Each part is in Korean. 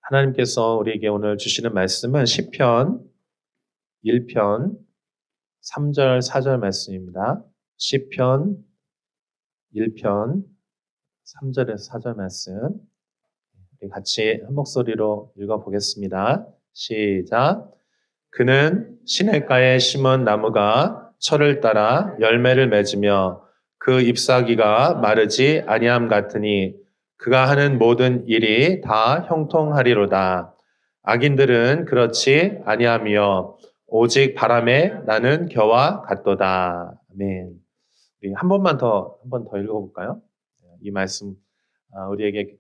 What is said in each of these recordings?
하나님께서 우리에게 오늘 주시는 말씀은 시편 1편 3절 4절 말씀입니다. 시편 1편 3절에서 4절 말씀 우리 같이 한 목소리로 읽어보겠습니다. 시작. 그는 시냇가에 심은 나무가 철을 따라 열매를 맺으며 그 잎사귀가 마르지 아니함 같으니 그가 하는 모든 일이 다 형통하리로다. 악인들은 그렇지 아니하며 오직 바람에 나는 겨와 같도다. 아멘. 우리 한 번 더 읽어볼까요? 이 말씀 우리에게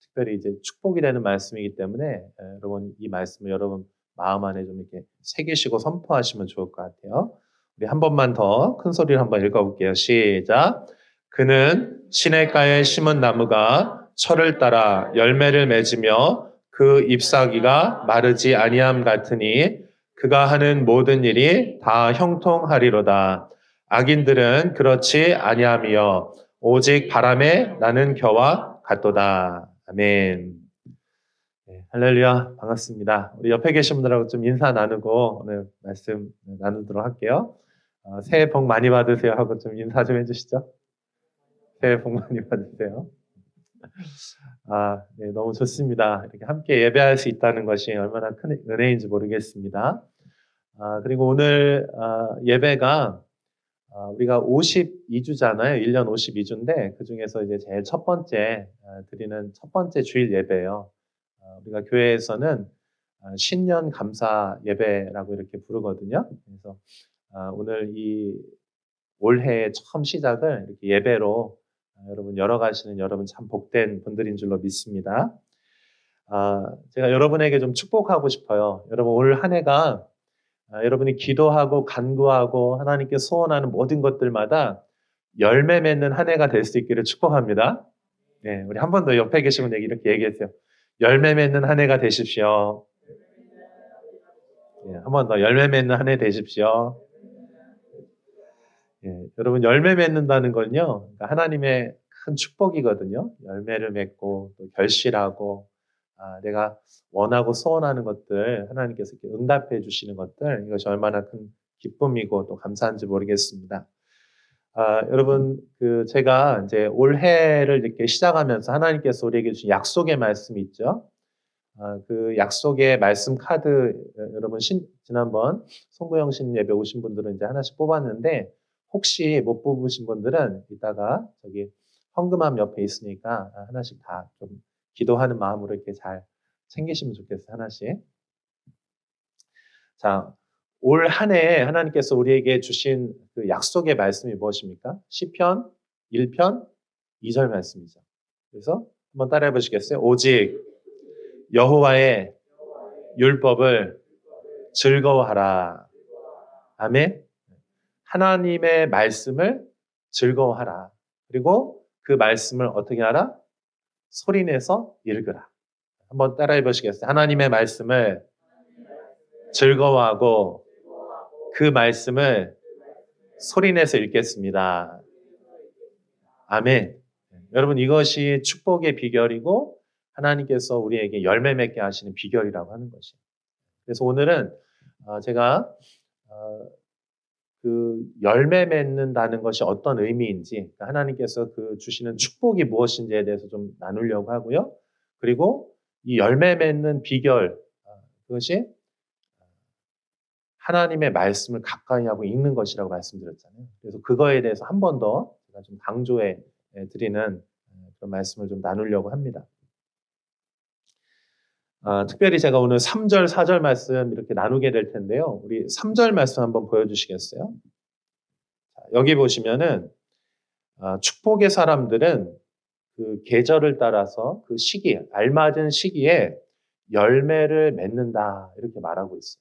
특별히 이제 축복이 되는 말씀이기 때문에 여러분 이 말씀을 여러분 마음 안에 좀 이렇게 새기시고 선포하시면 좋을 것 같아요. 우리 한 번만 더 큰 소리로 한번 읽어볼게요. 시작. 그는 시냇가에 심은 나무가 철을 따라 열매를 맺으며 그 잎사귀가 마르지 아니함 같으니 그가 하는 모든 일이 다 형통하리로다. 악인들은 그렇지 아니하며 오직 바람에 나는 겨와 같도다. 아멘. 네, 할렐루야. 반갑습니다. 우리 옆에 계신 분들하고 좀 인사 나누고 오늘 말씀 나누도록 할게요. 새해 복 많이 받으세요 하고 좀 인사 좀 해주시죠. 새해 복 많이 받으세요. 네, 너무 좋습니다. 이렇게 함께 예배할 수 있다는 것이 얼마나 큰 은혜인지 모르겠습니다. 그리고 오늘 예배가 우리가 52주잖아요. 1년 52주인데 그 중에서 이제 제일 첫 번째 드리는 첫 번째 주일 예배예요. 우리가 교회에서는 신년 감사 예배라고 이렇게 부르거든요. 그래서 오늘 이 올해의 처음 시작을 이렇게 예배로 여러분 열어가시는 여러분 참 복된 분들인 줄로 믿습니다. 제가 여러분에게 좀 축복하고 싶어요. 여러분 올 한 해가 여러분이 기도하고 간구하고 하나님께 소원하는 모든 것들마다 열매 맺는 한 해가 될 수 있기를 축복합니다. 네, 우리 한 번 더 옆에 계신 분 이렇게 얘기했어요. 열매 맺는 한 해가 되십시오. 네, 한 번 더 열매 맺는 한 해 되십시오. 네, 여러분 열매 맺는다는 건요, 그러니까 하나님의 큰 축복이거든요. 열매를 맺고 또 결실하고 내가 원하고 소원하는 것들 하나님께서 이렇게 응답해 주시는 것들 이것이 얼마나 큰 기쁨이고 또 감사한지 모르겠습니다. 여러분 제가 이제 올해를 이렇게 시작하면서 하나님께서 우리에게 주신 약속의 말씀이 있죠. 그 약속의 말씀 카드 여러분 지난번 송구영 신 예배 오신 분들은 이제 하나씩 뽑았는데 혹시 못 뽑으신 분들은 이따가 저기 헌금함 옆에 있으니까 하나씩 다 좀 기도하는 마음으로 이렇게 잘 챙기시면 좋겠어요. 하나씩. 자, 올 한 해 하나님께서 우리에게 주신 그 약속의 말씀이 무엇입니까? 시편 1편 2절 말씀이죠. 그래서 한번 따라해 보시겠어요? 오직 여호와의 율법을 즐거워하라. 아멘. 하나님의 말씀을 즐거워하라. 그리고 그 말씀을 어떻게 하라? 소리내서 읽으라. 한번 따라해 보시겠어요? 하나님의 말씀을 즐거워하고 그 말씀을 소리내서 읽겠습니다. 아멘. 여러분 이것이 축복의 비결이고 하나님께서 우리에게 열매 맺게 하시는 비결이라고 하는 것이에요. 그래서 오늘은 제가 그 열매 맺는다는 것이 어떤 의미인지 그러니까 하나님께서 그 주시는 축복이 무엇인지에 대해서 좀 나누려고 하고요. 그리고 이 열매 맺는 비결 그것이 하나님의 말씀을 가까이 하고 읽는 것이라고 말씀드렸잖아요. 그래서 그거에 대해서 한 번 더 제가 좀 강조해 드리는 그런 말씀을 좀 나누려고 합니다. 특별히 제가 오늘 3절, 4절 말씀 이렇게 나누게 될 텐데요. 우리 3절 말씀 한번 보여주시겠어요? 여기 보시면은 축복의 사람들은 그 계절을 따라서 그 시기, 알맞은 시기에 열매를 맺는다 이렇게 말하고 있어요.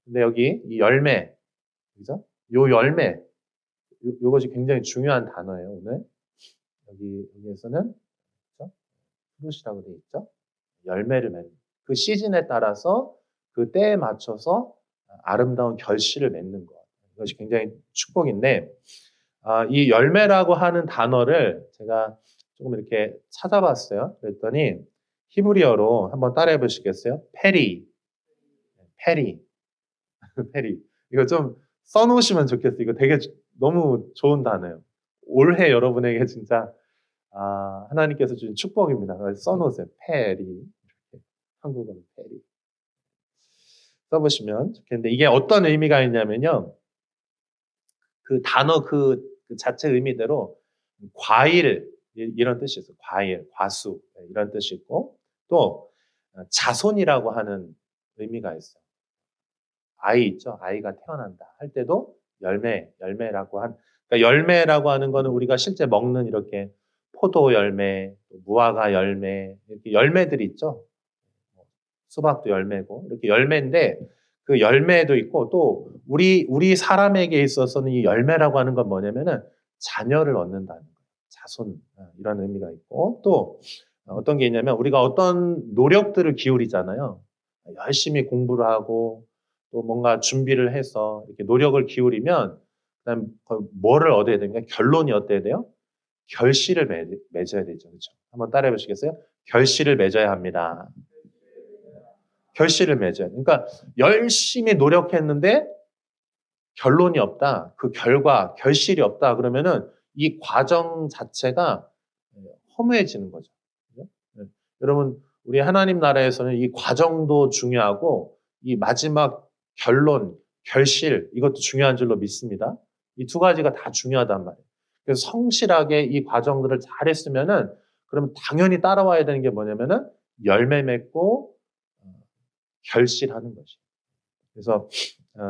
근데 여기 이 열매, 그죠? 요 열매, 요것이 굉장히 중요한 단어예요. 오늘 여기에서는 그렇죠? 프루시라고 되어 있죠. 열매를 맺는 그 시즌에 따라서 그 때에 맞춰서 아름다운 결실을 맺는 것. 이것이 굉장히 축복인데 이 열매라고 하는 단어를 제가 조금 이렇게 찾아봤어요. 그랬더니 히브리어로 한번 따라해 보시겠어요? 페리. 페리. 페리. 이거 좀 써놓으시면 좋겠어요. 이거 되게 너무 좋은 단어예요. 올해 여러분에게 진짜 하나님께서 주신 축복입니다. 그래서 써놓으세요. 페리. 이렇게. 한국어로 페리. 써보시면 좋겠는데 이게 어떤 의미가 있냐면요. 그 단어 그 자체 의미대로 과일 이런 뜻이 있어요. 과일, 과수 이런 뜻이 있고 또 자손이라고 하는 의미가 있어요. 아이 있죠. 아이가 태어난다 할 때도 열매라고 그러니까 열매라고 하는 거는 우리가 실제 먹는 이렇게 포도 열매, 무화과 열매 이렇게 열매들이 있죠. 수박도 열매고 이렇게 열매인데 그 열매도 있고 또 우리 사람에게 있어서는 이 열매라고 하는 건 뭐냐면은 자녀를 얻는다는 거예요. 자손 이런 의미가 있고 또 어떤 게 있냐면 우리가 어떤 노력들을 기울이잖아요. 열심히 공부를 하고 또 뭔가 준비를 해서 이렇게 노력을 기울이면 그다음 뭐를 얻어야 됩니까? 결론이 어때야 돼요? 결실을 맺어야 되죠. 그렇죠? 한번 따라해 보시겠어요? 결실을 맺어야 합니다. 결실을 맺어야 돼. 그러니까 열심히 노력했는데 결론이 없다. 그 결과, 결실이 없다. 그러면은 이 과정 자체가 허무해지는 거죠. 그죠? 네. 여러분, 우리 하나님 나라에서는 이 과정도 중요하고 이 마지막 결론, 결실 이것도 중요한 줄로 믿습니다. 이 두 가지가 다 중요하단 말이에요. 그래서 성실하게 이 과정들을 잘했으면은 그러면 당연히 따라와야 되는 게 뭐냐면은 열매 맺고 결실하는 것이에요. 그래서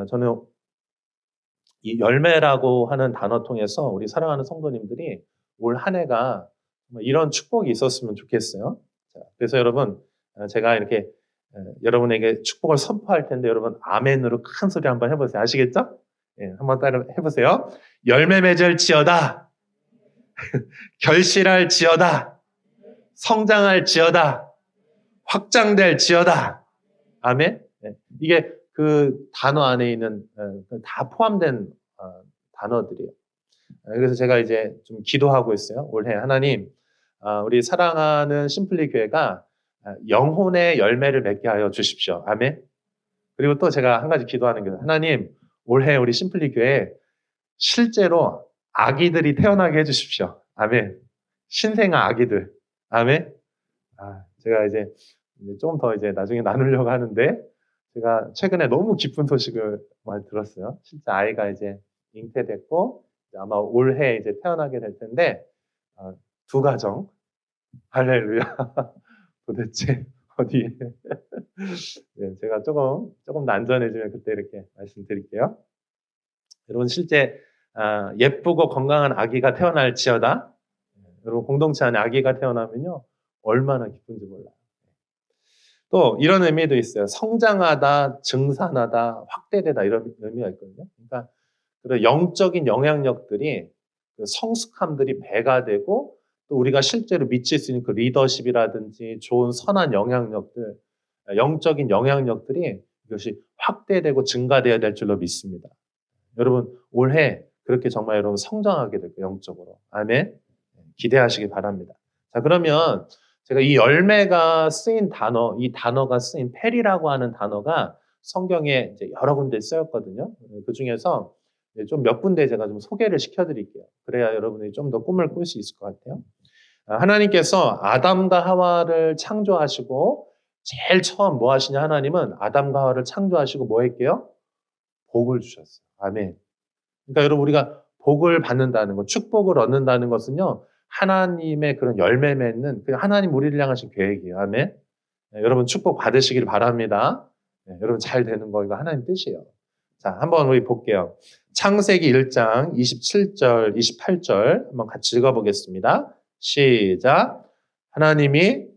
저는 이 열매라고 하는 단어 통해서 우리 사랑하는 성도님들이 올 한 해가 이런 축복이 있었으면 좋겠어요. 자, 그래서 여러분 제가 이렇게 여러분에게 축복을 선포할 텐데 여러분 아멘으로 큰 소리 한번 해보세요. 아시겠죠? 예, 한번 따라 해보세요. 열매 맺을지어다. 결실할지어다. 성장할지어다. 확장될지어다. 아멘. 네. 이게 그 단어 안에 있는 다 포함된 단어들이에요. 그래서 제가 이제 좀 기도하고 있어요. 올해 하나님, 우리 사랑하는 심플리 교회가 영혼의 열매를 맺게 하여 주십시오. 아멘. 그리고 또 제가 한 가지 기도하는 게 하나님, 올해 우리 심플리 교회 실제로 아기들이 태어나게 해주십시오. 아멘. 신생아 아기들. 아멘. 제가 이제 조금 더 이제 나중에 나누려고 하는데 제가 최근에 너무 기쁜 소식을 많이 들었어요. 실제 아이가 이제 잉태됐고 아마 올해 이제 태어나게 될 텐데 두 가정 할렐루야. 도대체 어디에? 네, 제가 조금 난전해지면 그때 이렇게 말씀드릴게요. 여러분 실제 예쁘고 건강한 아기가 태어날지어다. 여러분 공동체 안에 아기가 태어나면요 얼마나 기쁜지 몰라요. 또 이런 의미도 있어요. 성장하다, 증산하다, 확대되다 이런 의미가 있거든요. 그러니까 그런 영적인 영향력들이 그 성숙함들이 배가 되고 또 우리가 실제로 미칠 수 있는 그 리더십이라든지 좋은 선한 영향력들, 영적인 영향력들이 이것이 확대되고 증가되어야 될 줄로 믿습니다. 여러분 올해 그렇게 정말 여러분 성장하게 될 거예요. 영적으로. 아멘. 기대하시기 바랍니다. 자 그러면 제가 이 열매가 쓰인 단어, 이 단어가 쓰인 페리라고 하는 단어가 성경에 이제 여러 군데 쓰였거든요. 그 중에서 좀 몇 군데 제가 좀 소개를 시켜드릴게요. 그래야 여러분이 좀 더 꿈을 꿀 수 있을 것 같아요. 하나님께서 아담과 하와를 창조하시고 제일 처음 뭐 하시냐 하나님은 아담과 하와를 창조하시고 뭐 했게요? 복을 주셨어요. 아멘. 그러니까 여러분 우리가 복을 받는다는 것, 축복을 얻는다는 것은요. 하나님의 그런 열매 맺는 그 하나님 우리를 향하신 계획이에요. 아멘. 네, 여러분 축복 받으시길 바랍니다. 네, 여러분 잘 되는 거 이거 하나님 뜻이에요. 자, 한번 우리 볼게요. 창세기 1장 27절, 28절 한번 같이 읽어보겠습니다. 시작. 하나님이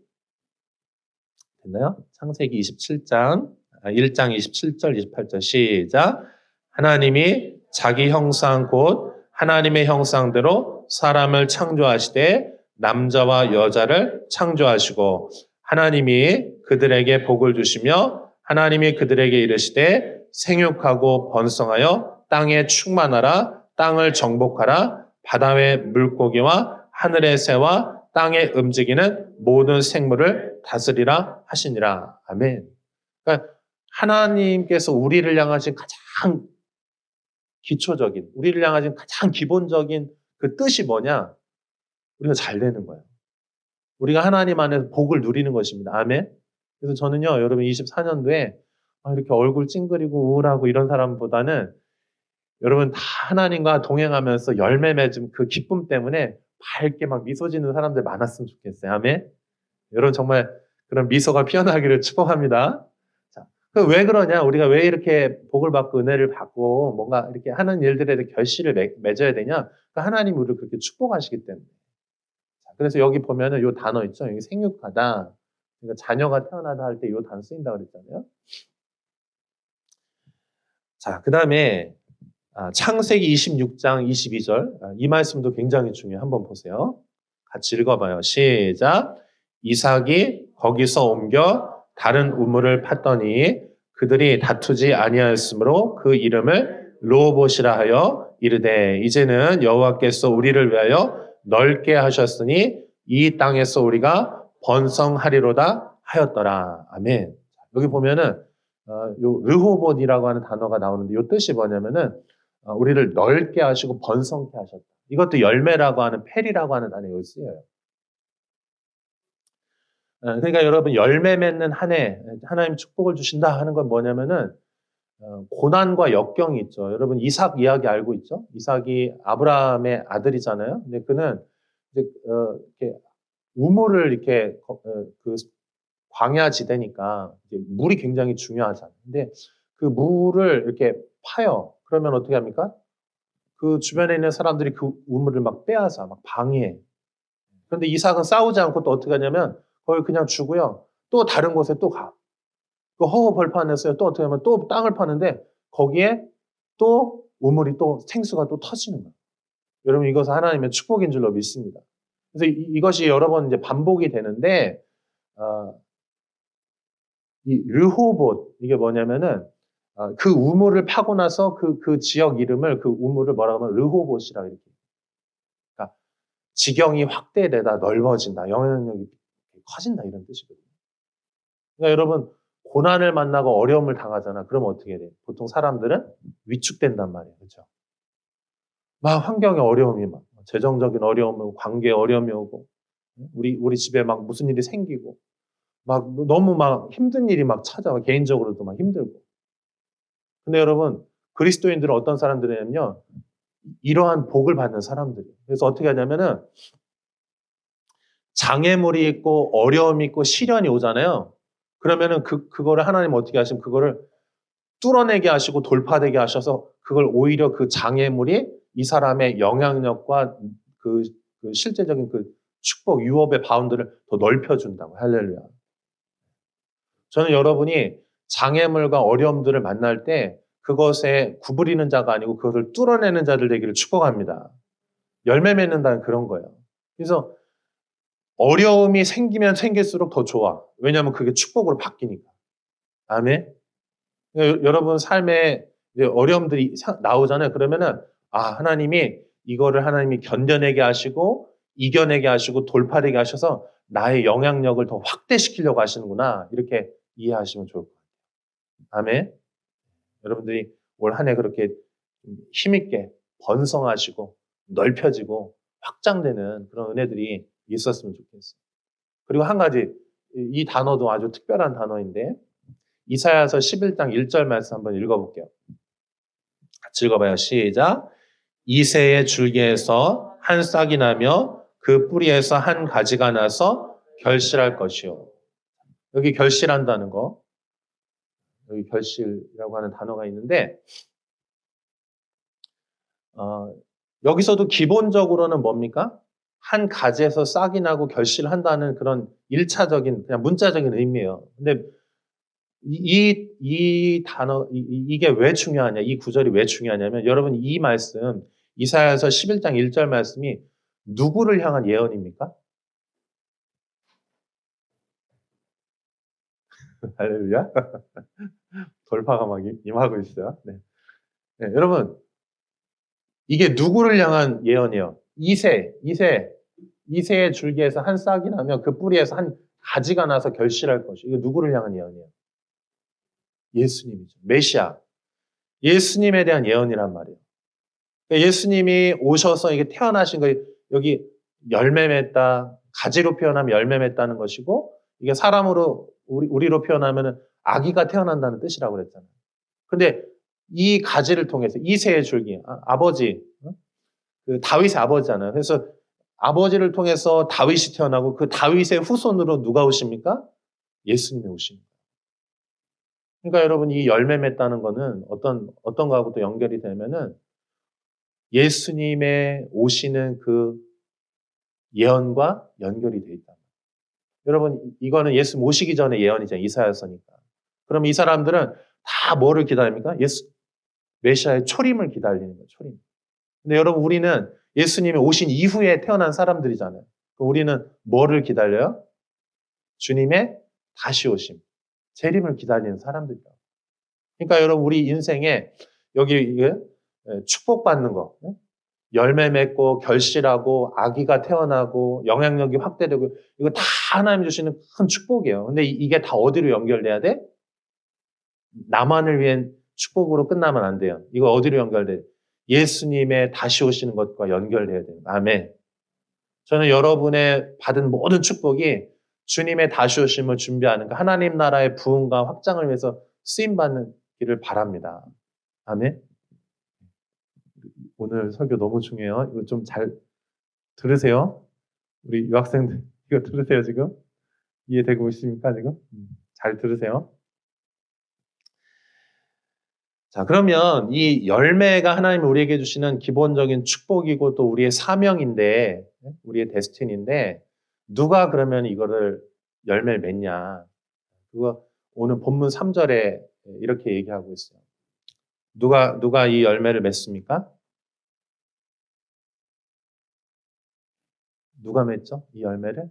됐나요? 창세기 27장 1장 27절, 28절 시작. 하나님이 자기 형상 곧 하나님의 형상대로 사람을 창조하시되 남자와 여자를 창조하시고 하나님이 그들에게 복을 주시며 하나님이 그들에게 이르시되 생육하고 번성하여 땅에 충만하라 땅을 정복하라 바다의 물고기와 하늘의 새와 땅에 움직이는 모든 생물을 다스리라 하시니라. 아멘. 그러니까 하나님께서 우리를 향하신 가장 기초적인, 우리를 향하신 가장 기본적인 그 뜻이 뭐냐? 우리가 잘 되는 거예요. 우리가 하나님 안에서 복을 누리는 것입니다. 아멘. 그래서 저는요, 여러분 24년도에 이렇게 얼굴 찡그리고 우울하고 이런 사람보다는 여러분 다 하나님과 동행하면서 열매 맺은 그 기쁨 때문에 밝게 막 미소 짓는 사람들 많았으면 좋겠어요. 아멘. 여러분 정말 그런 미소가 피어나기를 축복합니다. 자, 왜 그러냐? 우리가 왜 이렇게 복을 받고 은혜를 받고 뭔가 이렇게 하는 일들에 대해 결실을 맺어야 되냐? 그러니까 하나님 우리를 그렇게 축복하시기 때문에. 자, 그래서 여기 보면은 요 단어 있죠? 여기 생육하다. 그러니까 자녀가 태어나다 할 때 요 단어 쓰인다 그랬잖아요. 자, 그 다음에 창세기 26장 22절 이 말씀도 굉장히 중요해요. 한번 보세요. 같이 읽어봐요. 시작. 이삭이 거기서 옮겨 다른 우물을 팠더니 그들이 다투지 아니하였으므로 그 이름을 르호봇이라 하여 이르되 이제는 여호와께서 우리를 위하여 넓게 하셨으니 이 땅에서 우리가 번성하리로다 하였더라. 아멘. 여기 보면은 요 르호봇이라고 하는 단어가 나오는데 요 뜻이 뭐냐면은 우리를 넓게 하시고 번성케 하셨다. 이것도 열매라고 하는 페리라고 하는 단어가 여기 쓰여요. 그러니까 여러분 열매 맺는 한 해 하나님 축복을 주신다 하는 건 뭐냐면은 고난과 역경이 있죠. 여러분 이삭 이야기 알고 있죠? 이삭이 아브라함의 아들이잖아요. 근데 그는 이제 이렇게 우물을 이렇게 그 광야 지대니까 물이 굉장히 중요하잖아요. 근데 그 물을 이렇게 파요. 그러면 어떻게 합니까? 그 주변에 있는 사람들이 그 우물을 막 빼앗아, 막 방해해. 그런데 이삭은 싸우지 않고 또 어떻게 하냐면 거기 그냥 주고요. 또 다른 곳에 또 가. 그 허허 벌판에서요. 또 어떻게 하면 또 땅을 파는데 거기에 또 우물이 또 생수가 또 터지는 거예요. 여러분 이것은 하나님의 축복인 줄로 믿습니다. 그래서 이것이 여러 번 이제 반복이 되는데 이 르호봇 이게 뭐냐면은 그 우물을 파고 나서 그 지역 이름을 그 우물을 뭐라고 하면 르호봇이라고 이렇게. 그러니까 지경이 확대되다, 넓어진다, 영향력이 커진다 이런 뜻이거든요. 그러니까 여러분 고난을 만나고 어려움을 당하잖아. 그러면 어떻게 돼? 보통 사람들은 위축된단 말이에요. 그렇죠? 막 환경에 어려움이 막 재정적인 어려움이 오고 관계에 어려움이 오고 우리 집에 막 무슨 일이 생기고 막 너무 막 힘든 일이 막 찾아와. 개인적으로도 막 힘들고. 근데 여러분 그리스도인들은 어떤 사람들이냐면요. 이러한 복을 받는 사람들이에요. 그래서 어떻게 하냐면은 장애물이 있고 어려움이 있고 시련이 오잖아요. 그러면은 그거를 하나님 어떻게 하시면 그거를 뚫어내게 하시고 돌파되게 하셔서 그걸 오히려 그 장애물이 이 사람의 영향력과 그 실제적인 그 축복, 유업의 바운드를 더 넓혀준다고. 할렐루야. 저는 여러분이 장애물과 어려움들을 만날 때 그것에 구부리는 자가 아니고 그것을 뚫어내는 자들 되기를 축복합니다. 열매 맺는다는 그런 거예요. 그래서 어려움이 생기면 생길수록 더 좋아. 왜냐하면 그게 축복으로 바뀌니까. 아멘. 여러분 삶에 어려움들이 나오잖아요. 그러면은 하나님이 이거를 하나님이 견뎌내게 하시고 이겨내게 하시고 돌파되게 하셔서 나의 영향력을 더 확대시키려고 하시는구나. 이렇게 이해하시면 좋을 것 같아요. 아멘. 여러분들이 올 한 해 그렇게 힘있게 번성하시고 넓혀지고 확장되는 그런 은혜들이 있었으면 좋겠어요. 그리고 한 가지 이 단어도 아주 특별한 단어인데 이사야서 11장 1절 말씀 한번 읽어볼게요. 같이 읽어봐요. 시작. 이새의 줄기에서 한 싹이 나며 그 뿌리에서 한 가지가 나서 결실할 것이요. 여기 결실한다는 거. 여기 결실이라고 하는 단어가 있는데 여기서도 기본적으로는 뭡니까? 한 가지에서 싹이 나고 결실한다는 그런 1차적인 그냥 문자적인 의미예요. 근데 이 단어 이게 왜 중요하냐? 이 구절이 왜 중요하냐면 여러분 이 말씀 이사야서 11장 1절 말씀이 누구를 향한 예언입니까? 할렐루야. 돌파가 막 임하고 있어요. 네. 네, 여러분 이게 누구를 향한 예언이에요? 이세 이새의 줄기에서 한 싹이 나면 그 뿌리에서 한 가지가 나서 결실할 것이. 이거 누구를 향한 예언이에요? 예수님이죠. 메시아. 예수님에 대한 예언이란 말이에요. 그러니까 예수님이 오셔서 이게 태어나신 거 여기 열매 맺다, 가지로 표현하면 열매 맺다는 것이고, 이게 사람으로 우리로 표현하면 아기가 태어난다는 뜻이라고 그랬잖아요. 근데 이 가지를 통해서 이새의 줄기, 아버지, 그 다윗의 아버지잖아요. 그래서 아버지를 통해서 다윗이 태어나고 그 다윗의 후손으로 누가 오십니까? 예수님이 오십니다. 그러니까 여러분 이 열매 맺다는 거는 어떤 거하고도 연결이 되면은 예수님의 오시는 그 예언과 연결이 돼 있다. 여러분 이거는 예수 모시기 전에 예언이잖아요. 이사야서니까. 그럼 이 사람들은 다 뭐를 기다립니까? 메시아의 초림을 기다리는 거예요. 초림. 근데 여러분 우리는 예수님이 오신 이후에 태어난 사람들이잖아요. 우리는 뭐를 기다려요? 주님의 다시 오심, 재림을 기다리는 사람들이에요. 그러니까 여러분 우리 인생에 여기 축복받는 거, 열매 맺고 결실하고 아기가 태어나고 영향력이 확대되고 이거 다 하나님 주시는 큰 축복이에요. 근데 이게 다 어디로 연결돼야 돼? 나만을 위한 축복으로 끝나면 안 돼요. 이거 어디로 연결돼요? 예수님의 다시 오시는 것과 연결돼야 돼요. 아멘. 저는 여러분의 받은 모든 축복이 주님의 다시 오심을 준비하는 그 하나님 나라의 부흥과 확장을 위해서 쓰임받는 길을 바랍니다. 아멘. 오늘 설교 너무 중요해요. 이거 좀 잘 들으세요. 우리 유학생들 이거 들으세요 지금? 이해되고 있습니까 지금? 잘 들으세요. 자, 그러면 이 열매가 하나님이 우리에게 주시는 기본적인 축복이고 또 우리의 사명인데, 우리의 데스티니인데, 누가 그러면 이거를 열매를 맺냐? 그거 오늘 본문 3절에 이렇게 얘기하고 있어요. 누가 이 열매를 맺습니까? 누가 맺죠? 이 열매를?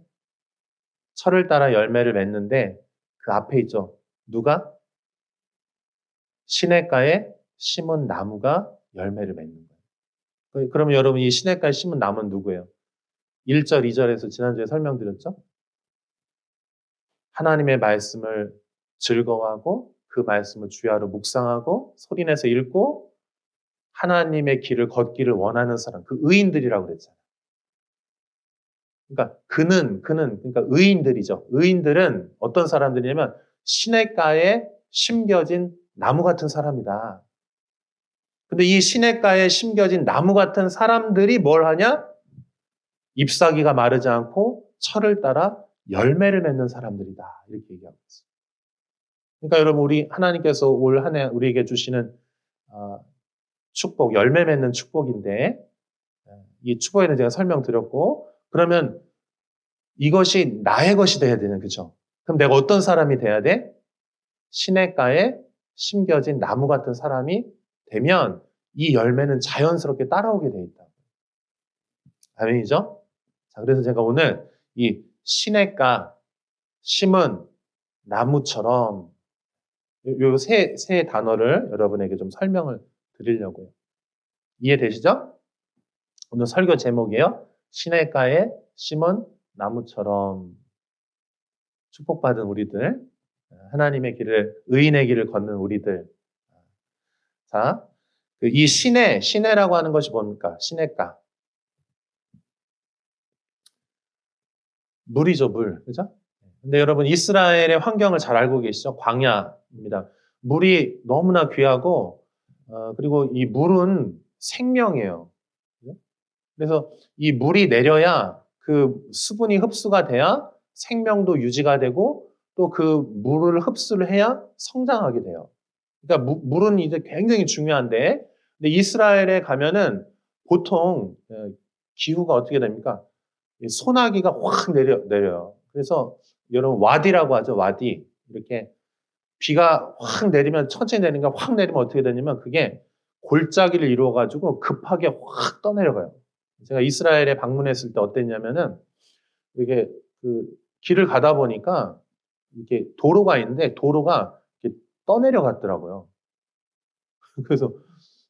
철을 따라 열매를 맺는데 그 앞에 있죠. 누가? 시냇가에 심은 나무가 열매를 맺는 거예요. 그러면 여러분 이 시냇가에 심은 나무는 누구예요? 1절, 2절에서 지난주에 설명드렸죠? 하나님의 말씀을 즐거워하고 그 말씀을 주야로 묵상하고 소리내서 읽고 하나님의 길을 걷기를 원하는 사람, 그 의인들이라고 그랬잖아요. 그러니까 그러니까 의인들이죠. 의인들은 어떤 사람들이냐면 시냇가에 심겨진 나무 같은 사람이다. 근데 이 시냇가에 심겨진 나무 같은 사람들이 뭘 하냐? 잎사귀가 마르지 않고 철을 따라 열매를 맺는 사람들이다. 이렇게 얘기하고 있어요. 그러니까 여러분 우리 하나님께서 올 한 해 우리에게 주시는 축복, 열매 맺는 축복인데 이 축복에 대해서 제가 설명드렸고 그러면 이것이 나의 것이 돼야 되는 거죠. 그럼 내가 어떤 사람이 돼야 돼? 시냇가에 심겨진 나무 같은 사람이 되면 이 열매는 자연스럽게 따라오게 돼 있다. 아멘이죠? 자, 그래서 제가 오늘 이 시냇가 심은 나무처럼 요 세 단어를 여러분에게 좀 설명을 드리려고요. 이해되시죠? 오늘 설교 제목이에요. 시냇가에 심은 나무처럼 축복받은 우리들, 하나님의 길을, 의인의 길을 걷는 우리들. 자, 이 시내라고 하는 것이 뭡니까? 시냇가. 물이죠, 물. 그죠? 근데 여러분, 이스라엘의 환경을 잘 알고 계시죠? 광야입니다. 물이 너무나 귀하고, 그리고 이 물은 생명이에요. 그래서 이 물이 내려야 그 수분이 흡수가 돼야 생명도 유지가 되고 또 그 물을 흡수를 해야 성장하게 돼요. 그러니까 물은 이제 굉장히 중요한데, 근데 이스라엘에 가면은 보통 기후가 어떻게 됩니까? 소나기가 확 내려요. 그래서 여러분 와디라고 하죠. 와디. 이렇게 비가 확 내리면 천천히 내리니까 확 내리면 어떻게 되냐면 그게 골짜기를 이루어가지고 급하게 확 떠내려가요. 제가 이스라엘에 방문했을 때 어땠냐면은 이게 그 길을 가다 보니까 이게 도로가 있는데 도로가 이렇게 떠내려갔더라고요. 그래서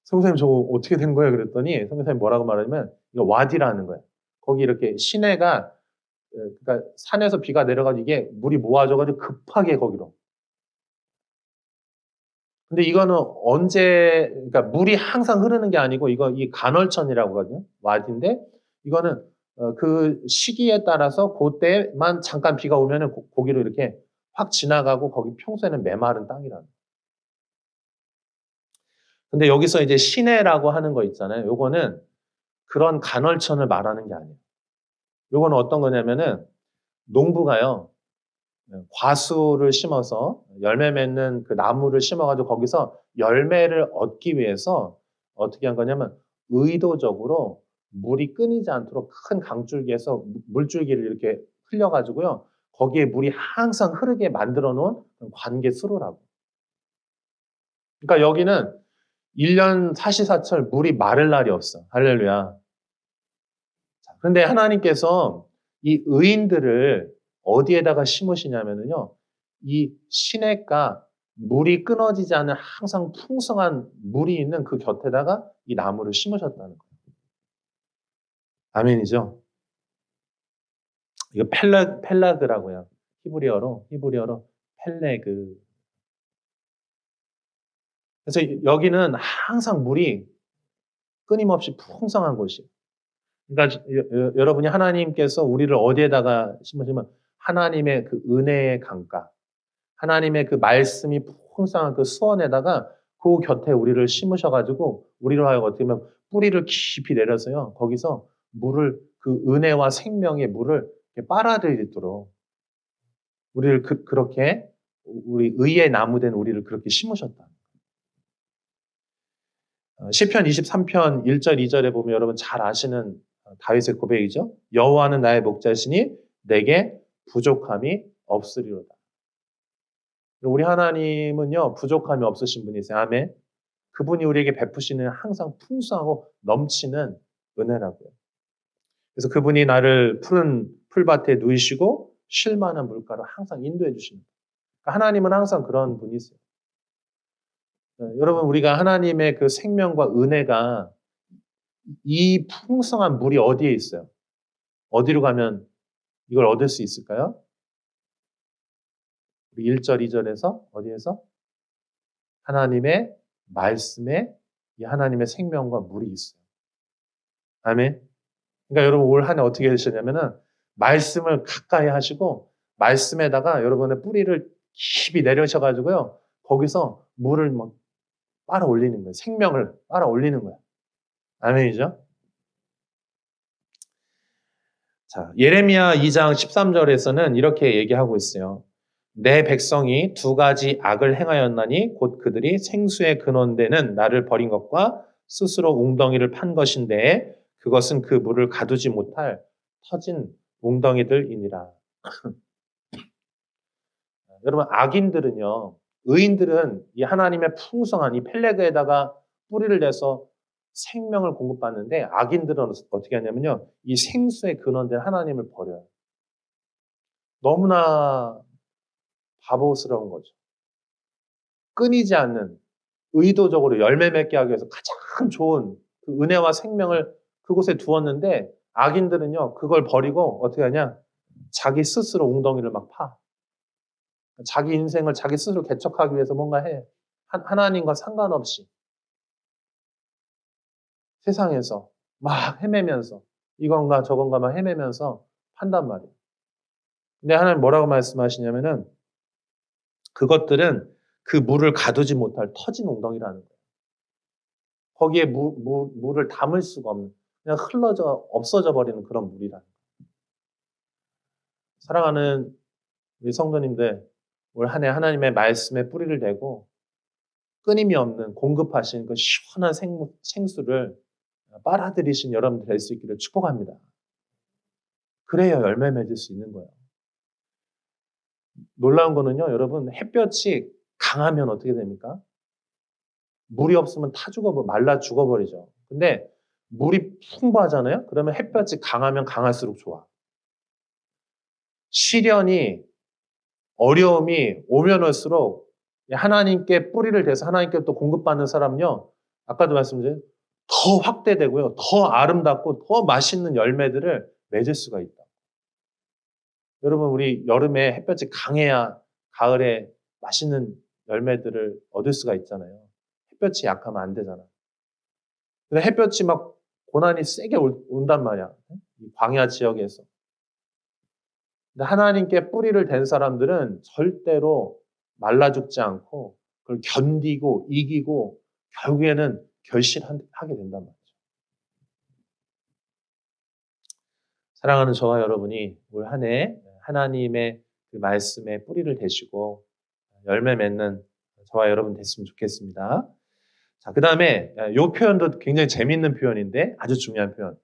선생님 저거 어떻게 된 거예요? 그랬더니 선생님이 뭐라고 말하냐면 이거 와디라는 거예요. 거기 이렇게 시내가 그러니까 산에서 비가 내려가지고 이게 물이 모아져가지고 급하게 거기로. 근데 이거는 언제 그러니까 물이 항상 흐르는 게 아니고 이 간헐천이라고 하거든요. 와디인데 이거는 그 시기에 따라서 그때만 잠깐 비가 오면은 거기로 이렇게 확 지나가고 거기 평소에는 메마른 땅이라는. 근데 여기서 이제 시내라고 하는 거 있잖아요. 요거는 그런 간헐천을 말하는 게 아니에요. 요거는 어떤 거냐면은 농부가요. 과수를 심어서 열매 맺는 그 나무를 심어가지고 거기서 열매를 얻기 위해서 어떻게 한 거냐면 의도적으로 물이 끊이지 않도록 큰 강줄기에서 물줄기를 이렇게 흘려가지고요. 거기에 물이 항상 흐르게 만들어 놓은 관계 수로라고. 그러니까 여기는 1년 사시사철 물이 마를 날이 없어. 할렐루야. 그런데 하나님께서 이 의인들을 어디에다가 심으시냐면요. 이 시냇가 물이 끊어지지 않는 항상 풍성한 물이 있는 그 곁에다가 이 나무를 심으셨다는 거예요. 아멘이죠? 이거 펠라그라고요. 히브리어로 펠레그. 그래서 여기는 항상 물이 끊임없이 풍성한 곳이에요. 그러니까 여러분이 하나님께서 우리를 어디에다가 심으시면 하나님의 그 은혜의 강가, 하나님의 그 말씀이 풍성한 그 수원에다가 그 곁에 우리를 심으셔가지고 우리로 하여금 어떻게 보면 뿌리를 깊이 내려서요. 거기서 물을 그 은혜와 생명의 물을 빨아들이도록 우리를 그렇게 우리 의의 나무된 우리를 그렇게 심으셨다. 시편 23편 1절 2절에 보면 여러분 잘 아시는 다윗의 고백이죠. 여호와는 나의 목자시니 내게 부족함이 없으리로다. 우리 하나님은요 부족함이 없으신 분이세요. 아멘. 그분이 우리에게 베푸시는 항상 풍성하고 넘치는 은혜라고요. 그래서 그분이 나를 푸른 풀밭에 누이시고 쉴 만한 물가로 항상 인도해 주십니다. 그러니까 하나님은 항상 그런 분이세요. 여러분 우리가 하나님의 그 생명과 은혜가 이 풍성한 물이 어디에 있어요? 어디로 가면 이걸 얻을 수 있을까요? 1절, 2절에서 어디에서? 하나님의 말씀에 이 하나님의 생명과 물이 있어요. 아멘. 그러니까 여러분 올 한 해 어떻게 되셨냐면은 말씀을 가까이 하시고 말씀에다가 여러분의 뿌리를 깊이 내려셔가지고요. 거기서 물을 막 빨아 올리는 거예요. 생명을 빨아 올리는 거예요. 아멘이죠? 자, 예레미야 2장 13절에서는 이렇게 얘기하고 있어요. 내 백성이 두 가지 악을 행하였나니 곧 그들이 생수의 근원되는 나를 버린 것과 스스로 웅덩이를 판 것인데 그것은 그 물을 가두지 못할 터진 웅덩이들이니라. 여러분 악인들은요. 의인들은 이 하나님의 풍성한 이 펠레그에다가 뿌리를 내서 생명을 공급받는데 악인들은 어떻게 하냐면요. 이 생수의 근원된 하나님을 버려요. 너무나 바보스러운 거죠. 끊이지 않는 의도적으로 열매 맺게 하기 위해서 가장 좋은 그 은혜와 생명을 그곳에 두었는데 악인들은요. 그걸 버리고 어떻게 하냐. 자기 스스로 웅덩이를 막 파. 자기 인생을 자기 스스로 개척하기 위해서 뭔가 해. 하나님과 상관없이 세상에서 막 헤매면서 이건가 저건가 막 헤매면서 판단 말이에요. 근데 하나님 뭐라고 말씀하시냐면은 그것들은 그 물을 가두지 못할 터진 웅덩이라는 거예요. 거기에 물을 담을 수가 없는 그냥 흘러져 없어져 버리는 그런 물이라는 거예요. 사랑하는 우리 성도님들 올 한 해 하나님의 말씀에 뿌리를 대고 끊임이 없는 공급하신 그 시원한 생수를 빨아들이신 여러분들 될 수 있기를 축복합니다. 그래야 열매 맺을 수 있는 거예요. 놀라운 거는요, 여러분 햇볕이 강하면 어떻게 됩니까? 물이 없으면 말라 죽어버리죠. 근데 물이 풍부하잖아요? 그러면 햇볕이 강하면 강할수록 좋아. 시련이, 어려움이 오면 올수록 하나님께 뿌리를 대서 하나님께 또 공급받는 사람은요, 아까도 말씀드린 더 확대되고요, 더 아름답고 더 맛있는 열매들을 맺을 수가 있다. 여러분, 우리 여름에 햇볕이 강해야 가을에 맛있는 열매들을 얻을 수가 있잖아요. 햇볕이 약하면 안 되잖아. 근데 햇볕이 막 고난이 세게 온단 말이야. 이 광야 지역에서. 근데 하나님께 뿌리를 댄 사람들은 절대로 말라 죽지 않고 그걸 견디고 이기고 결국에는 결실하게 된단 말이죠. 사랑하는 저와 여러분이 올 한 해 하나님의 그 말씀에 뿌리를 대시고 열매 맺는 저와 여러분 됐으면 좋겠습니다. 자, 그 다음에 이 표현도 굉장히 재미있는 표현인데 아주 중요한 표현.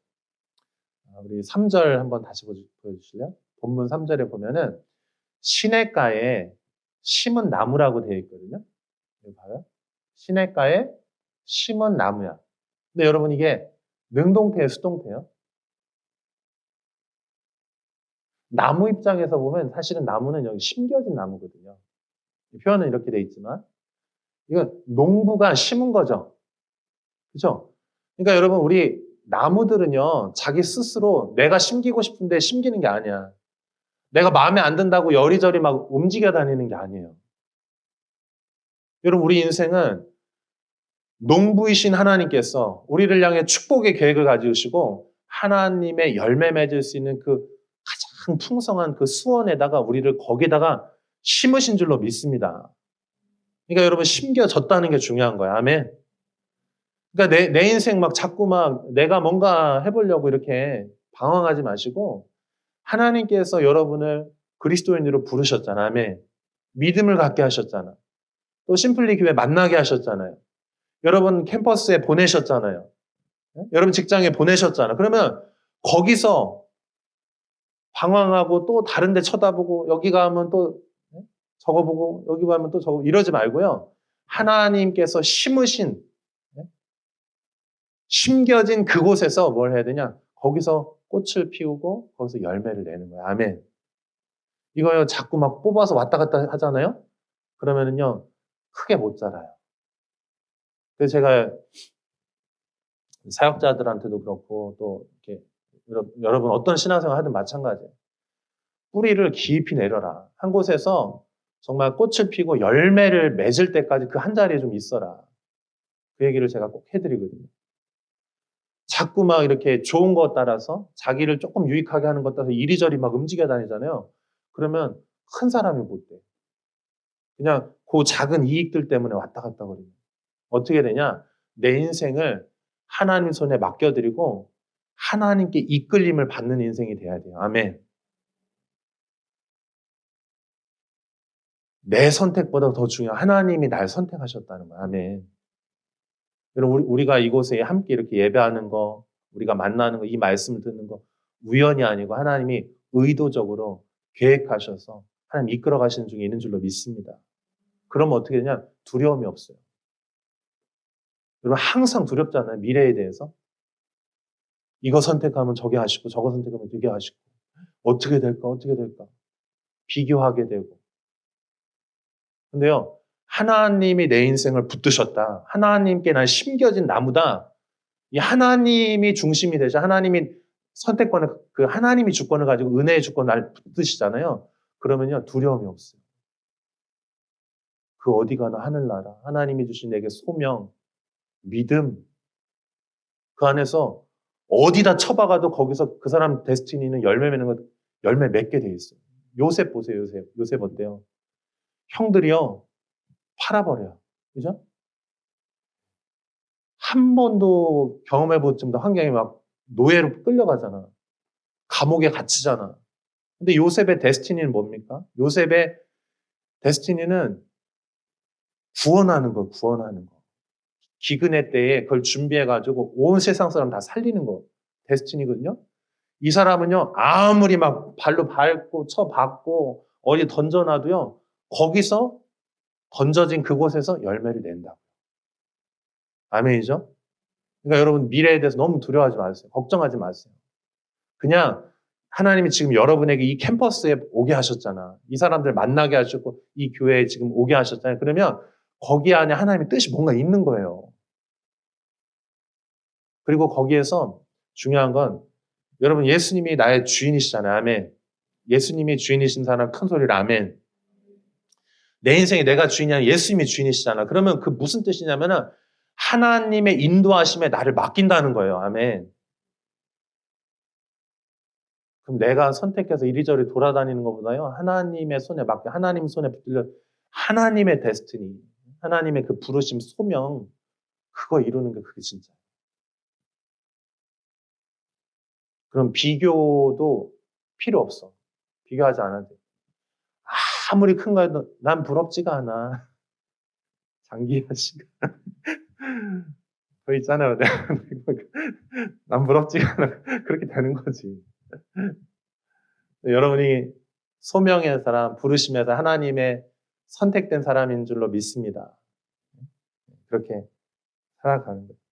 우리 3절 한번 다시 보여주실래요? 본문 3절에 보면은 시냇가에 심은 나무라고 되어 있거든요. 여기 봐요. 시냇가에 심은 나무야. 근데 여러분 이게 능동태예요, 수동태예요? 나무 입장에서 보면 사실은 나무는 여기 심겨진 나무거든요. 표현은 이렇게 돼 있지만 이건 농부가 심은 거죠. 그죠? 그러니까 여러분 우리 나무들은요 자기 스스로 내가 심기고 싶은데 심기는 게 아니야. 내가 마음에 안 든다고 여리저리 막 움직여 다니는 게 아니에요. 여러분 우리 인생은 농부이신 하나님께서 우리를 향해 축복의 계획을 가지시고 하나님의 열매 맺을 수 있는 그 가장 풍성한 그 수원에다가 우리를 거기다가 심으신 줄로 믿습니다. 그러니까 여러분 심겨졌다는 게 중요한 거야. 아멘. 그러니까 내 인생 막 자꾸 막 내가 뭔가 해보려고 이렇게 방황하지 마시고 하나님께서 여러분을 그리스도인으로 부르셨잖아. 아멘. 믿음을 갖게 하셨잖아. 또 심플리 교회 만나게 하셨잖아요. 여러분 캠퍼스에 보내셨잖아요. 여러분 직장에 보내셨잖아. 그러면 거기서 방황하고 또 다른 데 쳐다보고 여기 가면 또 저거 보고 여기 가면 또 저거 이러지 말고요. 하나님께서 심으신 심겨진 그곳에서 뭘 해야 되냐? 거기서 꽃을 피우고 거기서 열매를 내는 거야. 아멘. 이거요 자꾸 막 뽑아서 왔다 갔다 하잖아요. 그러면은요 크게 못 자라요. 그래서 제가 사역자들한테도 그렇고 또 이렇게 여러분 어떤 신앙생활 하든 마찬가지예요. 뿌리를 깊이 내려라. 한 곳에서 정말 꽃을 피고 열매를 맺을 때까지 그 한 자리에 좀 있어라. 그 얘기를 제가 꼭 해드리거든요. 자꾸 막 이렇게 좋은 것 따라서 자기를 조금 유익하게 하는 것 따라서 이리저리 막 움직여 다니잖아요. 그러면 큰 사람이 못 돼. 그냥 그 작은 이익들 때문에 왔다 갔다 거리는. 어떻게 되냐? 내 인생을 하나님 손에 맡겨드리고 하나님께 이끌림을 받는 인생이 돼야 돼요. 아멘. 내 선택보다 더 중요한 하나님이 날 선택하셨다는 거야. 아멘. 여러분 우리가 이곳에 함께 이렇게 예배하는 거, 우리가 만나는 거, 이 말씀을 듣는 거 우연이 아니고 하나님이 의도적으로 계획하셔서 하나님 이끌어 가시는 중에 있는 줄로 믿습니다. 그러면 어떻게 되냐? 두려움이 없어요. 여러분 항상 두렵잖아요. 미래에 대해서. 이거 선택하면 저게 하시고 저거 선택하면 저게 하시고 어떻게 될까? 어떻게 될까? 비교하게 되고. 근데요. 하나님이 내 인생을 붙드셨다. 하나님께 난 심겨진 나무다. 이 하나님이 중심이 되죠. 하나님이 선택권을, 그 하나님이 주권을 가지고 은혜의 주권을 날 붙드시잖아요. 그러면요, 두려움이 없어요. 그 어디 가나 하늘나라. 하나님이 주신 내게 소명, 믿음. 그 안에서 어디다 쳐박아도 거기서 그 사람 데스티니는 열매 맺는 것, 열매 맺게 돼 있어요. 요셉 보세요, 요셉. 요셉 어때요? 형들이요, 팔아버려요. 그죠? 한 번도 경험해보지 못한 환경에 막 노예로 끌려가잖아. 감옥에 갇히잖아. 근데 요셉의 데스티니는 뭡니까? 요셉의 데스티니는 구원하는 거, 구원하는 거. 기근의 때에 그걸 준비해가지고 온 세상 사람 다 살리는 거. 데스티니거든요. 이 사람은요, 아무리 막 발로 밟고 쳐박고 어디 던져놔도요, 거기서 던져진 그곳에서 열매를 낸다. 아멘이죠? 그러니까 여러분 미래에 대해서 너무 두려워하지 마세요. 걱정하지 마세요. 그냥 하나님이 지금 여러분에게 이 캠퍼스에 오게 하셨잖아. 이 사람들 만나게 하셨고 이 교회에 지금 오게 하셨잖아요. 그러면 거기 안에 하나님의 뜻이 뭔가 있는 거예요. 그리고 거기에서 중요한 건 여러분 예수님이 나의 주인이시잖아요. 아멘. 예수님이 주인이신 사람 큰 소리로 아멘. 내 인생에 내가 주인이 아니라 예수님이 주인이시잖아. 그러면 그 무슨 뜻이냐면은 하나님의 인도하심에 나를 맡긴다는 거예요. 아멘. 그럼 내가 선택해서 이리저리 돌아다니는 것보다요. 하나님의 손에 맡겨 하나님 손에 붙들려 하나님의 데스티니, 하나님의 그 부르심, 소명 그거 이루는 게 그게 진짜. 그럼 비교도 필요 없어. 비교하지 않아도 돼. 아무리 큰 거여도 난 부럽지가 않아. 장기하 씨가 그 있잖아요. 난 부럽지가 않아. 그렇게 되는 거지. 여러분이 소명의 사람, 부르심에서 하나님의 선택된 사람인 줄로 믿습니다. 그렇게 살아가는 거예요.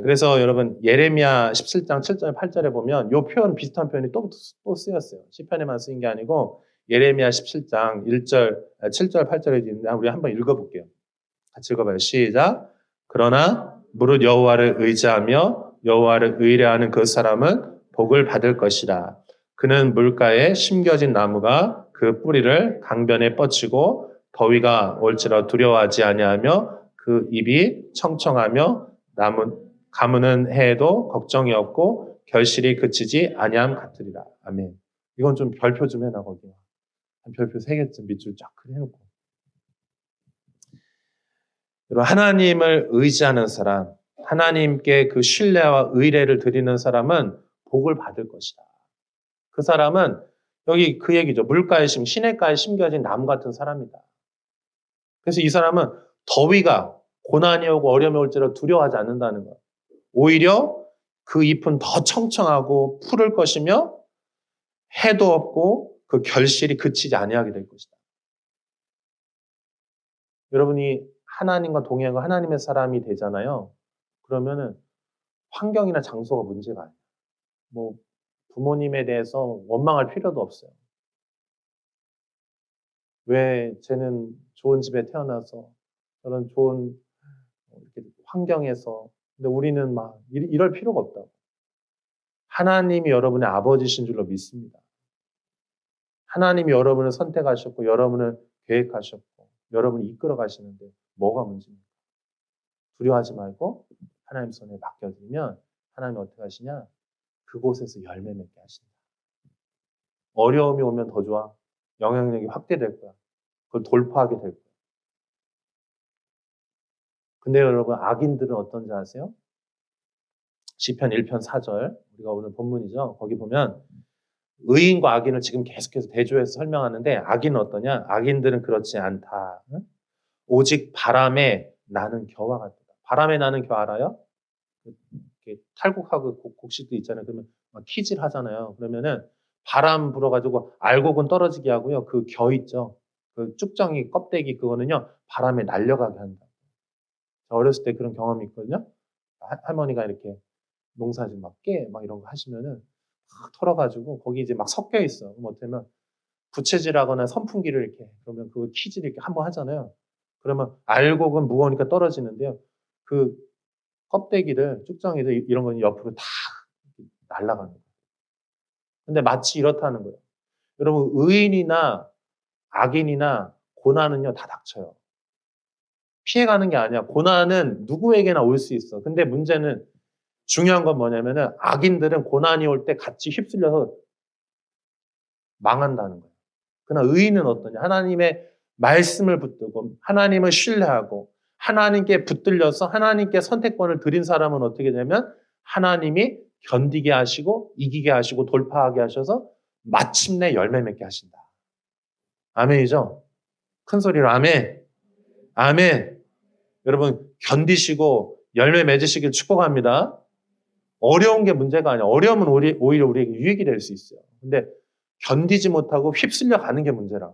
그래서 여러분 예레미야 17장 7절 8절에 보면 이 표현 비슷한 표현이 또 쓰였어요. 시편에만 쓰인 게 아니고 예레미야 17장 1절 7절 8절에 있는데 우리 한번 읽어볼게요. 같이 읽어봐요. 시작. 그러나 무릇 여호와를 의지하며 여호와를 의뢰하는 그 사람은 복을 받을 것이라. 그는 물가에 심겨진 나무가 그 뿌리를 강변에 뻗치고 더위가 올지라 두려워하지 아니하며 그 잎이 청청하며 가무는 해에도 걱정이 없고 결실이 그치지 아니함 같으리라. 아멘. 이건 좀 별표 좀 해놔 거기. 한 별표 3개쯤 밑줄 쫙 해놓고. 여러분 하나님을 의지하는 사람, 하나님께 그 신뢰와 의뢰를 드리는 사람은 복을 받을 것이다. 그 사람은 여기 그 얘기죠. 물가에 시냇가에 심겨진 나무 같은 사람이다. 그래서 이 사람은 더위가 고난이 오고 어려움이 올지라도 두려워하지 않는다는 거예요. 오히려 그 잎은 더 청청하고 푸를 것이며 해도 없고 그 결실이 그치지 아니하게 될 것이다. 여러분이 하나님과 동행하고 하나님의 사람이 되잖아요. 그러면은 환경이나 장소가 문제가 아니에요. 뭐 부모님에 대해서 원망할 필요도 없어요. 왜 쟤는 좋은 집에 태어나서 저런 좋은 환경에서 근데 우리는 막 이럴 필요가 없다고. 하나님이 여러분의 아버지신 줄로 믿습니다. 하나님이 여러분을 선택하셨고 여러분을 계획하셨고 여러분을 이끌어 가시는데 뭐가 문제입니까? 두려워하지 말고 하나님 손에 맡겨드리면 하나님이 어떻게 하시냐? 그곳에서 열매 맺게 하신다. 어려움이 오면 더 좋아. 영향력이 확대될 거야. 그걸 돌파하게 될 거야. 근데 여러분 악인들은 어떤지 아세요? 시편 1편 4절 우리가 오늘 본문이죠. 거기 보면 의인과 악인을 지금 계속해서 대조해서 설명하는데 악인은 어떠냐? 악인들은 그렇지 않다. 응? 오직 바람에 나는 겨와 같다. 바람에 나는 겨 알아요? 이렇게 탈곡하고 곡식도 있잖아요. 그러면 막 키질 하잖아요. 그러면은 바람 불어가지고 알곡은 떨어지게 하고요. 그 겨 있죠. 그 쭉정이 껍데기 그거는요. 바람에 날려가게 한다. 어렸을 때 그런 경험이 있거든요. 할머니가 이렇게 농사지 막 막 이런 거 하시면은 막 털어가지고 거기 이제 막 섞여 있어. 그럼 어쩌면 부채질하거나 선풍기를 이렇게 그러면 그 키질 이렇게 한번 하잖아요. 그러면 알곡은 무거우니까 떨어지는데요. 그 껍데기를 쭉정이들 이런 건 옆으로 다 날아가는 거예요. 근데 마치 이렇다는 거예요. 여러분 의인이나 악인이나 고난은요 다 닥쳐요. 피해가는 게 아니야. 고난은 누구에게나 올 수 있어. 근데 문제는 중요한 건 뭐냐면은 악인들은 고난이 올 때 같이 휩쓸려서 망한다는 거예요. 그러나 의인은 어떠냐? 하나님의 말씀을 붙들고 하나님을 신뢰하고 하나님께 붙들려서 하나님께 선택권을 드린 사람은 어떻게 되면 하나님이 견디게 하시고 이기게 하시고 돌파하게 하셔서 마침내 열매 맺게 하신다. 아멘이죠? 큰 소리로 아멘. 아멘. 여러분 견디시고 열매 맺으시길 축복합니다. 어려운 게 문제가 아니야. 어려움은 오히려 우리에게 유익이 될 수 있어요. 근데 견디지 못하고 휩쓸려 가는 게 문제라.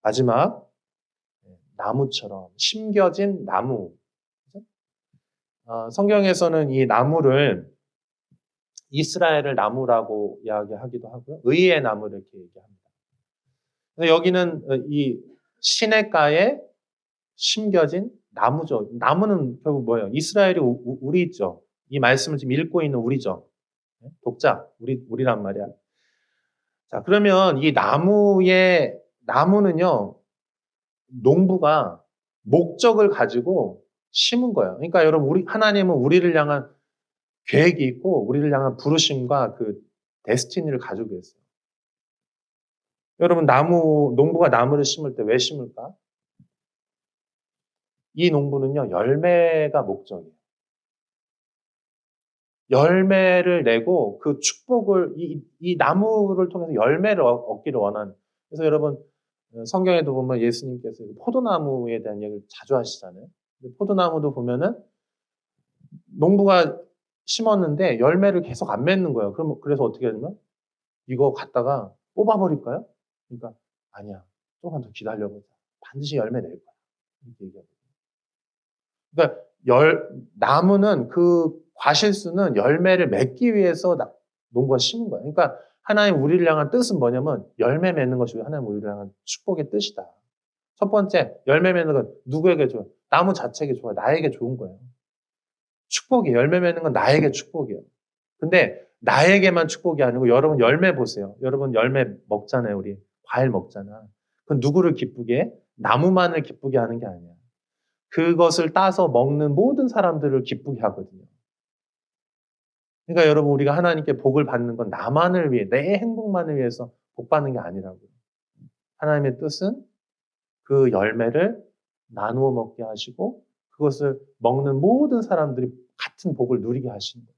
마지막 나무처럼 심겨진 나무. 성경에서는 이 나무를 이스라엘을 나무라고 이야기하기도 하고요. 의의 나무를 이렇게 얘기합니다. 그래서 여기는 이 시냇가에 심겨진 나무죠. 나무는 결국 뭐예요? 이스라엘이 우리 있죠. 이 말씀을 지금 읽고 있는 우리죠. 독자, 우리란 말이야. 자, 그러면 이 나무는요, 농부가 목적을 가지고 심은 거예요. 그러니까 여러분, 하나님은 우리를 향한 계획이 있고, 우리를 향한 부르심과 그 데스티니를 가지고 있어요. 여러분, 농부가 나무를 심을 때 왜 심을까? 이 농부는요, 열매가 목적이에요. 열매를 내고 그 축복을, 이 나무를 통해서 열매를 얻기를 원하는. 그래서 여러분, 성경에도 보면 예수님께서 포도나무에 대한 얘기를 자주 하시잖아요. 포도나무도 보면은 농부가 심었는데 열매를 계속 안 맺는 거예요. 그래서 어떻게 하냐면 이거 갖다가 뽑아버릴까요? 그러니까 아니야. 조금만 더 기다려보자. 반드시 열매 낼 거야. 이렇게 얘기하거든요. 그러니까 나무는 그 과실수는 열매를 맺기 위해서 농부가 심은 거예요. 그러니까 하나님 우리를 향한 뜻은 뭐냐면 열매 맺는 것이 하나님 우리를 향한 축복의 뜻이다. 첫 번째, 열매 맺는 건 누구에게 좋아요? 나무 자체에게 좋아요. 나에게 좋은 거예요. 축복이에요. 열매 맺는 건 나에게 축복이에요. 근데 나에게만 축복이 아니고 여러분 열매 보세요. 여러분 열매 먹잖아요. 우리 과일 먹잖아. 그건 누구를 기쁘게 해? 나무만을 기쁘게 하는 게 아니야. 그것을 따서 먹는 모든 사람들을 기쁘게 하거든요. 그러니까 여러분 우리가 하나님께 복을 받는 건 나만을 위해, 내 행복만을 위해서 복 받는 게 아니라고요. 하나님의 뜻은 그 열매를 나누어 먹게 하시고 그것을 먹는 모든 사람들이 같은 복을 누리게 하시는 거예요.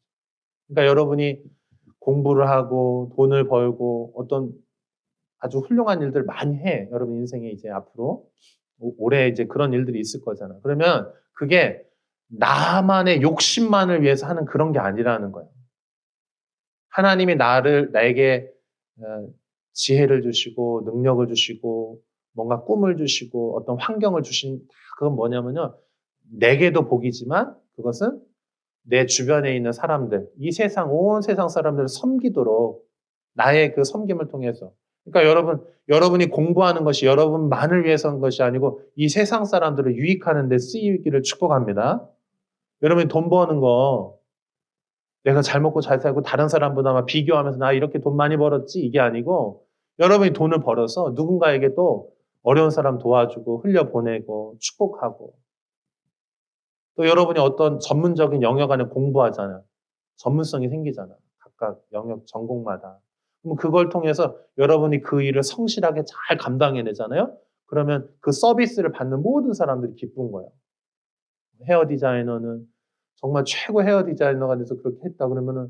그러니까 여러분이 공부를 하고 돈을 벌고 어떤 아주 훌륭한 일들 많이 해. 여러분 인생에 이제 앞으로 올해 이제 그런 일들이 있을 거잖아. 그러면 그게 나만의 욕심만을 위해서 하는 그런 게 아니라는 거예요. 하나님이 나에게 지혜를 주시고 능력을 주시고 뭔가 꿈을 주시고 어떤 환경을 주신 그건 뭐냐면요. 내게도 복이지만 그것은 내 주변에 있는 사람들, 온 세상 사람들을 섬기도록 나의 그 섬김을 통해서. 그러니까 여러분이 공부하는 것이 여러분만을 위해서 한 것이 아니고 이 세상 사람들을 유익하는 데 쓰이기를 축복합니다. 여러분이 돈 버는 거 내가 잘 먹고 잘 살고 다른 사람보다 막 비교하면서 나 이렇게 돈 많이 벌었지 이게 아니고 여러분이 돈을 벌어서 누군가에게 또 어려운 사람 도와주고 흘려보내고 축복하고 또 여러분이 어떤 전문적인 영역 안에 공부하잖아요. 전문성이 생기잖아. 각각 영역 전공마다. 그럼 그걸 통해서 여러분이 그 일을 성실하게 잘 감당해내잖아요. 그러면 그 서비스를 받는 모든 사람들이 기쁜 거예요. 헤어 디자이너는 정말 최고 헤어 디자이너가 돼서 그렇게 했다 그러면은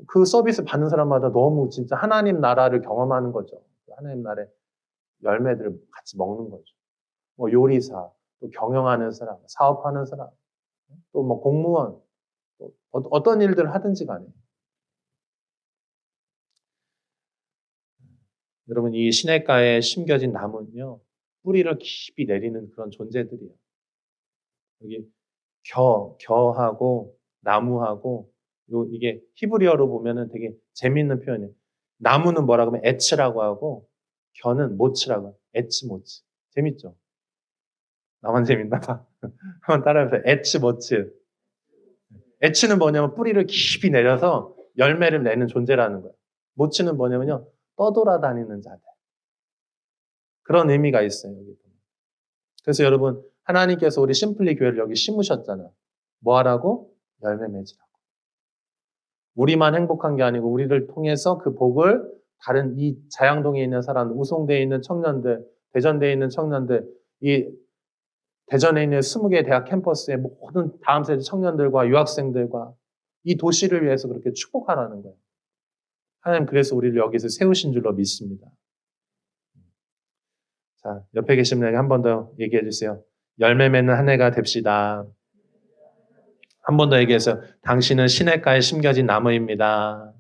그 서비스 받는 사람마다 너무 진짜 하나님 나라를 경험하는 거죠. 하나님 나라의 열매들을 같이 먹는 거죠. 뭐 요리사, 또 경영하는 사람, 사업하는 사람, 또 뭐 공무원, 또 어떤 일들을 하든지 간에. 여러분 이 시냇가에 심겨진 나무는요. 뿌리를 깊이 내리는 그런 존재들이에요. 여기 겨하고 나무하고 이게 히브리어로 보면은 되게 재미있는 표현이에요. 나무는 뭐라고 하면 에츠라고 하고 겨는 모츠라고 해요. 에츠 모츠. 재밌죠? 나만 재밌나 봐. 한번 따라해보세요. 에츠 모츠. 에츠는 뭐냐면 뿌리를 깊이 내려서 열매를 내는 존재라는 거예요. 모츠는 뭐냐면요. 떠돌아다니는 자들. 그런 의미가 있어요. 여기. 그래서 여러분 하나님께서 우리 심플리 교회를 여기 심으셨잖아요. 뭐 하라고? 열매 맺으라고. 우리만 행복한 게 아니고 우리를 통해서 그 복을 다른 이 자양동에 있는 사람, 우송대에 있는 청년들, 대전대에 있는 청년들, 이 대전에 있는 20개 대학 캠퍼스의 모든 다음 세대 청년들과 유학생들과 이 도시를 위해서 그렇게 축복하라는 거예요. 하나님 그래서 우리를 여기서 세우신 줄로 믿습니다. 자, 옆에 계신 분에게 한 번 더 얘기해 주세요. 열매 맺는 한 해가 됩시다. 한 번 더 얘기해서 당신은 시냇가에 심겨진 나무입니다.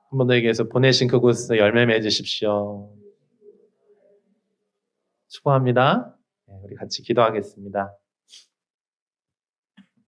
한 번 더 얘기해서 보내신 그곳에서 열매 맺으십시오. 축복합니다. 우리 같이 기도하겠습니다.